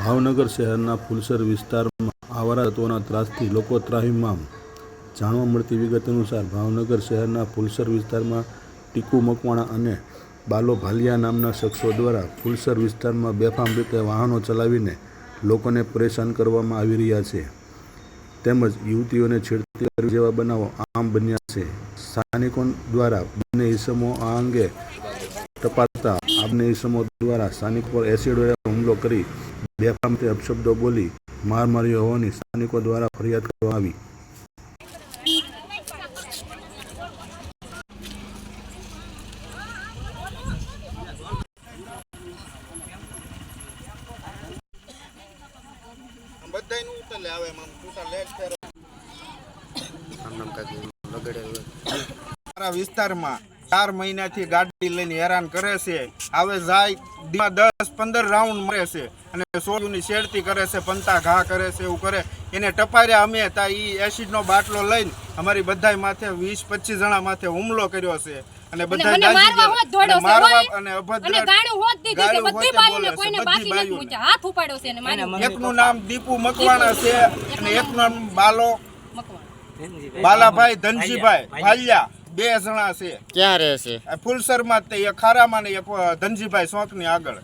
ભાવનગર શહેરના ફુલસર વિસ્તારમાં આવારા તત્વોના ત્રાસથી લોકો ત્રાહિમામ। જાણવા મળતી વિગત અનુસાર ભાવનગર શહેરના ફુલસર વિસ્તારમાં ટીકુ મકવાણા અને બાલો ભાલિયા નામના શખ્સો દ્વારા ફુલસર વિસ્તારમાં બેફામ રીતે વાહનો ચલાવીને લોકોને પરેશાન કરવામાં આવી રહ્યા છે, તેમજ યુવતીઓને છેડતી કરવી જેવા બનાવો આમ બન્યા છે। સ્થાનિકો દ્વારા બંને ઇસમો આ અંગે તપાસતા આ બંને ઇસમો દ્વારા સ્થાનિક પર એસિડ વડે હુમલો કરી બેફામ રીતે અપશબ્દો બોલી માર માર્યો હોવાની સ્થાનિકો દ્વારા ફરિયાદ કરવામાં આવી। વિસ્તારમાં 4 મહિનાથી ગાડી લઈને હેરાન કરે છે, આવે જાય 10-15 રાઉન્ડ મારે છે અને સોજુની શેડતી કરે છે, પંતા ઘા કરે છે, એવું કરે એને ટપાર્યા અમે તા ઈ એસિડનો બાટલો લઈને અમારી બધાય માથે 20-25 જણા માથે હુમલો કર્યો છે અને બધા મારવા અને અભદ્ર એકનું નામ દીપુ મકવાણા છે અને એકનું નામ બાલાભાઈ ધનજીભાઈ ભાલિયા, 2 જણા છે। ક્યાં રહે છે? ફુલસરમાં તે એક ખારામાં ને એક ધનજીભાઈ ચોક ની આગળ।